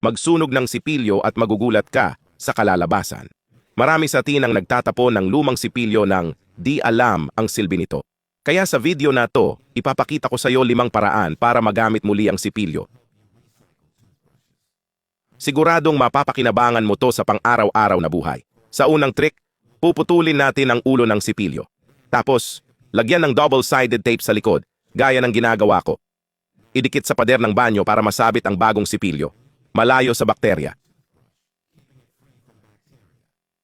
magsunog ng sipilyo at magugulat ka sa kalalabasan. Marami sa atin ang nagtatapon ng lumang sipilyo ng di alam ang silbi nito. Kaya sa video na to, ipapakita ko sa iyo 5 paraan para magamit muli ang sipilyo. Siguradong mapapakinabangan mo to sa pang-araw-araw na buhay. Sa unang trick, puputulin natin ang ulo ng sipilyo. Tapos, lagyan ng double-sided tape sa likod, gaya ng ginagawa ko. Idikit sa pader ng banyo para masabit ang bagong sipilyo, malayo sa bakterya.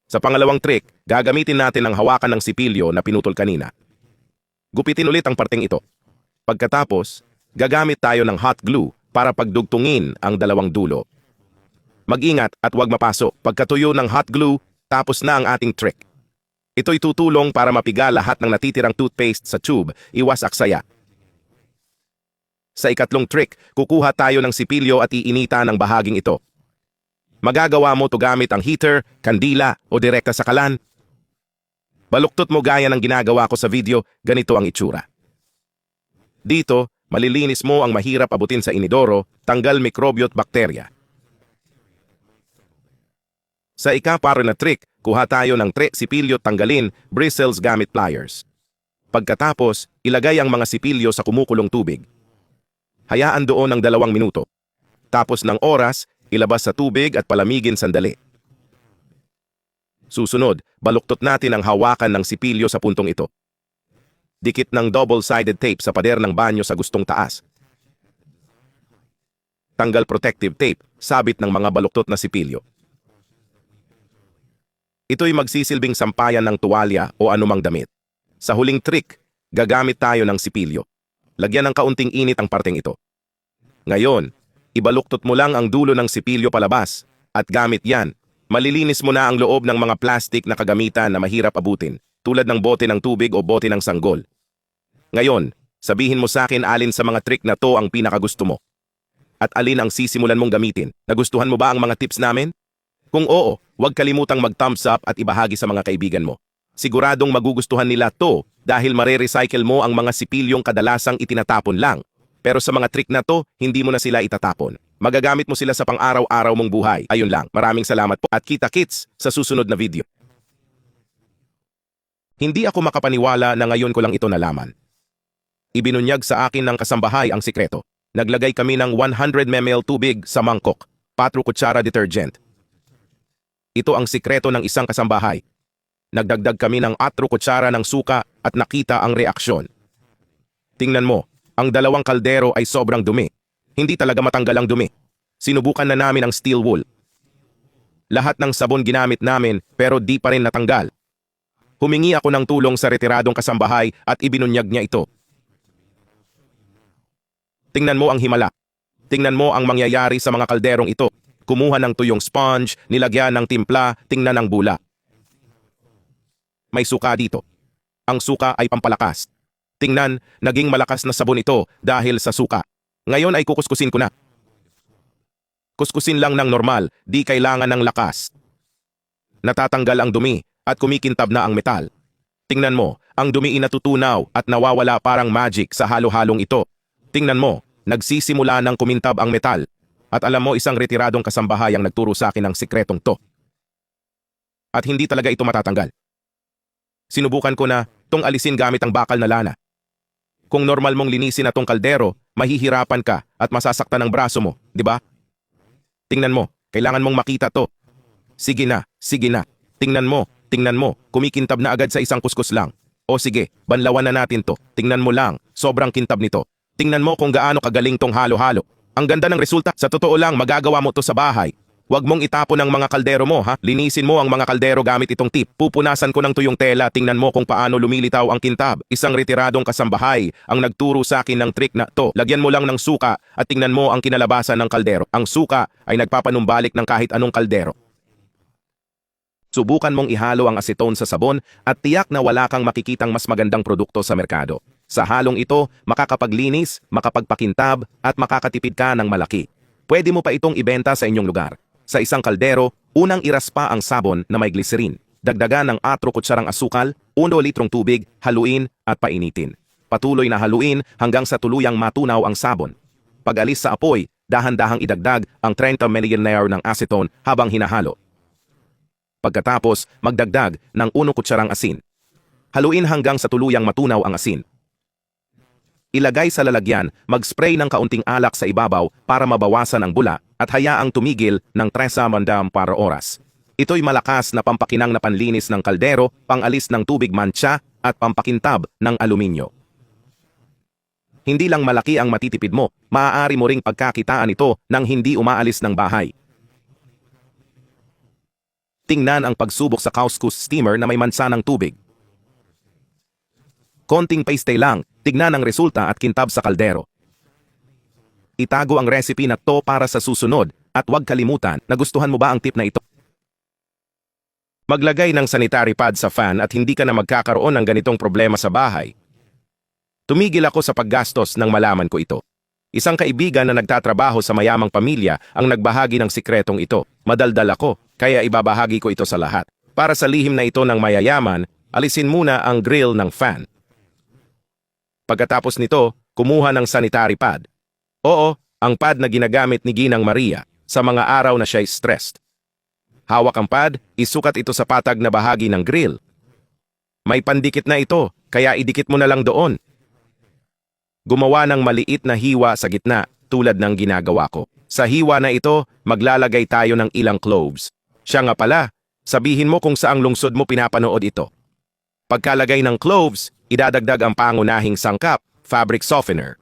Sa pangalawang trick, gagamitin natin ang hawakan ng sipilyo na pinutol kanina. Gupitin ulit ang parteng ito. Pagkatapos, gagamit tayo ng hot glue para pagdugtungin ang dalawang dulo. Mag-ingat at huwag mapasok. Pagkatuyo ng hot glue, tapos na ang ating trick. Ito'y tutulong para mapiga lahat ng natitirang toothpaste sa tube, iwas aksaya. Sa ikatlong trick, kukuha tayo ng sipilyo at iinita ng bahaging ito. Magagawa mo to gamit ang heater, kandila o direkta sa kalan. Baluktot mo gaya ng ginagawa ko sa video, ganito ang itsura. Dito, malilinis mo ang mahirap abutin sa inidoro, tanggal mikrobyo at bakterya. Sa ika-4 na trick, kuha tayo ng sipilyo tanggalin, bristles gamit pliers. Pagkatapos, ilagay ang mga sipilyo sa kumukulong tubig. Hayaan doon ng 2 minuto. Tapos ng oras, ilabas sa tubig at palamigin sandali. Susunod, baluktot natin ang hawakan ng sipilyo sa puntong ito. Dikit ng double-sided tape sa pader ng banyo sa gustong taas. Tanggal protective tape, sabit ng mga baluktot na sipilyo. Ito'y magsisilbing sampayan ng tuwalya o anumang damit. Sa huling trick, gagamit tayo ng sipilyo. Lagyan ng kaunting init ang parteng ito. Ngayon, ibaluktot mo lang ang dulo ng sipilyo palabas at gamit yan, malilinis mo na ang loob ng mga plastic na kagamitan na mahirap abutin, tulad ng bote ng tubig o bote ng sanggol. Ngayon, sabihin mo sa akin alin sa mga trick na to ang pinakagusto mo. At alin ang sisimulan mong gamitin. Nagustuhan mo ba ang mga tips namin? Kung oo, huwag kalimutang mag-thumbs up at ibahagi sa mga kaibigan mo. Siguradong magugustuhan nila to dahil mare-recycle mo ang mga sipilyong kadalasang itinatapon lang. Pero sa mga trick na to, hindi mo na sila itatapon. Magagamit mo sila sa pang-araw-araw mong buhay. Ayun lang. Maraming salamat po at kita-kits sa susunod na video. Hindi ako makapaniwala na ngayon ko lang ito nalaman. Ibinunyag sa akin ng kasambahay ang sikreto. Naglagay kami ng 100 ml tubig sa mangkok, 4 kutsara detergent. Ito ang sikreto ng isang kasambahay. Nagdagdag kami ng 4 kutsara ng suka at nakita ang reaksyon. Tingnan mo. Ang 2 kaldero ay sobrang dumi. Hindi talaga matanggal ang dumi. Sinubukan na namin ang steel wool. Lahat ng sabon ginamit namin pero di pa rin natanggal. Humingi ako ng tulong sa retiradong kasambahay at ibinunyag niya ito. Tingnan mo ang himala. Tingnan mo ang mangyayari sa mga kalderong ito. Kumuha ng tuyong sponge, nilagyan ng timpla, tingnan ang bula. May suka dito. Ang suka ay pampalakas. Tingnan, naging malakas na sabon ito dahil sa suka. Ngayon ay kukuskusin ko na. Kuskusin lang ng normal, di kailangan ng lakas. Natatanggal ang dumi at kumikintab na ang metal. Tingnan mo, ang dumi inatutunaw at nawawala parang magic sa halo-halong ito. Tingnan mo, nagsisimula ng kumintab ang metal. At alam mo, isang retiradong kasambahay ang nagturo sa akin ng sikretong to. At hindi talaga ito matatanggal. Sinubukan ko na tong alisin gamit ang bakal na lana. Kung normal mong linisin na tong kaldero, mahihirapan ka at masasaktan ang braso mo, di ba? Tingnan mo, kailangan mong makita to. Sige na, tingnan mo, kumikintab na agad sa isang kuskus lang. O sige, banlawan na natin to, tingnan mo lang, sobrang kintab nito. Tingnan mo kung gaano kagaling tong halo-halo. Ang ganda ng resulta, sa totoo lang magagawa mo to sa bahay. Huwag mong itapon ang mga kaldero mo, ha? Linisin mo ang mga kaldero gamit itong tip. Pupunasan ko ng tuyong tela, tingnan mo kung paano lumilitaw ang kintab. Isang retiradong kasambahay ang nagturo sa akin ng trick na to. Lagyan mo lang ng suka at tingnan mo ang kinalabasan ng kaldero. Ang suka ay nagpapanumbalik ng kahit anong kaldero. Subukan mong ihalo ang acetone sa sabon at tiyak na wala kang makikitang mas magandang produkto sa merkado. Sa halong ito, makakapaglinis, makapagpakintab at makakatipid ka ng malaki. Pwede mo pa itong ibenta sa inyong lugar. Sa isang kaldero, unang iraspa ang sabon na may glycerin. Dagdagan ng 4 kutsarang asukal, 1 litrong tubig, haluin at painitin. Patuloy na haluin hanggang sa tuluyang matunaw ang sabon. Pag alis sa apoy, dahan-dahang idagdag ang 30 milliliter ng acetone habang hinahalo. Pagkatapos, magdagdag ng 1 kutsarang asin. Haluin hanggang sa tuluyang matunaw ang asin. Ilagay sa lalagyan, mag-spray ng kaunting alak sa ibabaw para mabawasan ang bula at hayaang tumigil ng 30 para oras. Ito'y malakas na pampakinang na panlinis ng kaldero, pangalis ng tubig mantsa at pampakintab ng aluminyo. Hindi lang malaki ang matitipid mo, maaari mo ring pagkakitaan ito nang hindi umaalis ng bahay. Tingnan ang pagsubok sa couscous steamer na may mansa ng tubig. Konting paste lang, tignan ang resulta at kintab sa kaldero. Itago ang recipe na to para sa susunod at huwag kalimutan na gustuhan mo ba ang tip na ito. Maglagay ng sanitary pad sa fan at hindi ka na magkakaroon ng ganitong problema sa bahay. Tumigil ako sa paggastos nang malaman ko ito. Isang kaibigan na nagtatrabaho sa mayamang pamilya ang nagbahagi ng sikretong ito. Madaldal ako, kaya ibabahagi ko ito sa lahat. Para sa lihim na ito ng mayayaman, alisin muna ang grill ng fan. Pagkatapos nito, kumuha ng sanitary pad. Oo, ang pad na ginagamit ni Ginang Maria sa mga araw na siya'y stressed. Hawak ang pad, isukat ito sa patag na bahagi ng grill. May pandikit na ito, kaya idikit mo na lang doon. Gumawa ng maliit na hiwa sa gitna tulad ng ginagawa ko. Sa hiwa na ito, maglalagay tayo ng ilang cloves. Siya nga pala, sabihin mo kung saang lungsod mo pinapanood ito. Pagkalagay ng cloves, idadagdag ang pangunahing sangkap, fabric softener.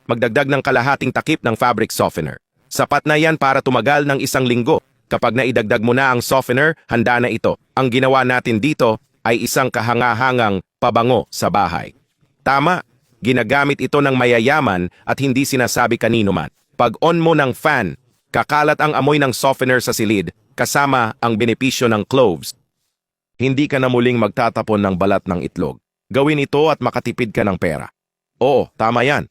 Magdagdag ng kalahating takip ng fabric softener. Sapat na yan para tumagal ng 1 linggo. Kapag naidagdag mo na ang softener, handa na ito. Ang ginawa natin dito ay isang kahangahangang pabango sa bahay. Tama, ginagamit ito ng mayayaman at hindi sinasabi kanino man. Pag on mo ng fan, kakalat ang amoy ng softener sa silid, kasama ang benepisyo ng cloves. Hindi ka na muling magtatapon ng balat ng itlog. Gawin ito at makatipid ka ng pera. Oo, tama yan.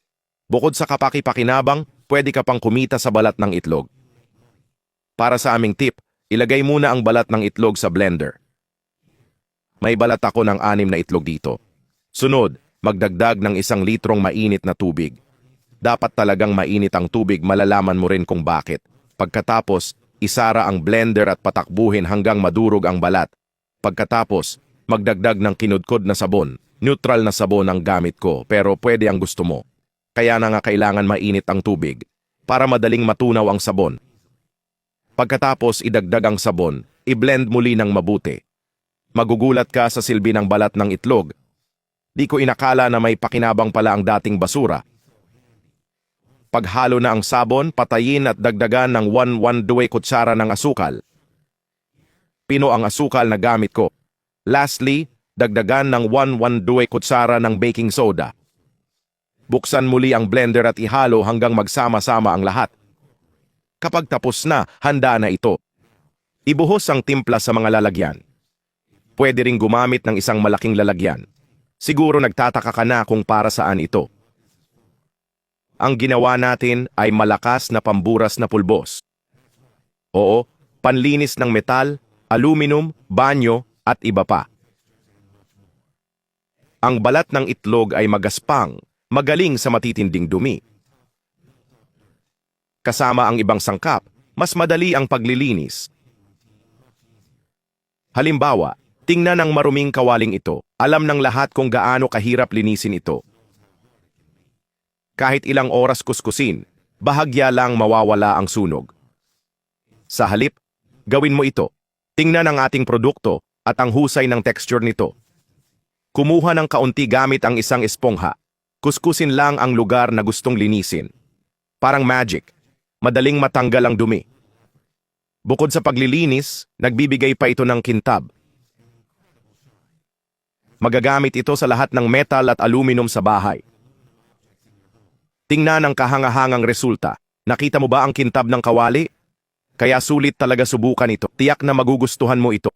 Bukod sa kapaki-pakinabang, pwede ka pang kumita sa balat ng itlog. Para sa aming tip, ilagay muna ang balat ng itlog sa blender. May balat ako ng 6 na itlog dito. Sunod, magdagdag ng 1 litrong mainit na tubig. Dapat talagang mainit ang tubig, malalaman mo rin kung bakit. Pagkatapos, isara ang blender at patakbuhin hanggang madurog ang balat. Pagkatapos, magdagdag ng kinudkod na sabon. Neutral na sabon ang gamit ko, pero pwede ang gusto mo. Kaya na nga kailangan mainit ang tubig para madaling matunaw ang sabon. Pagkatapos idagdag ang sabon, i-blend muli ng mabuti. Magugulat ka sa silbi ng balat ng itlog. Di ko inakala na may pakinabang pala ang dating basura. Paghalo na ang sabon, patayin at dagdagan ng 1/2 kutsara ng asukal. Pino ang asukal na gamit ko. Lastly, dagdagan ng 1/2 kutsara ng baking soda. Buksan muli ang blender at ihalo hanggang magsama-sama ang lahat. Kapag tapos na, handa na ito. Ibuhos ang timpla sa mga lalagyan. Pwede ring gumamit ng isang malaking lalagyan. Siguro nagtataka ka na kung para saan ito. Ang ginawa natin ay malakas na pamburas na pulbos. Oo, panlinis ng metal, aluminum, banyo at iba pa. Ang balat ng itlog ay magaspang, magaling sa matitinding dumi. Kasama ang ibang sangkap, mas madali ang paglilinis. Halimbawa, tingnan ang maruming kawaling ito. Alam ng lahat kung gaano kahirap linisin ito. Kahit ilang oras kuskusin, bahagya lang mawawala ang sunog. Sa halip, gawin mo ito. Tingnan ang ating produkto at ang husay ng texture nito. Kumuha ng kaunti gamit ang isang espongha. Kuskusin lang ang lugar na gustong linisin. Parang magic. Madaling matanggal ang dumi. Bukod sa paglilinis, nagbibigay pa ito ng kintab. Magagamit ito sa lahat ng metal at aluminum sa bahay. Tingnan ang kahangahangang resulta. Nakita mo ba ang kintab ng kawali? Kaya sulit talaga subukan ito. Tiyak na magugustuhan mo ito.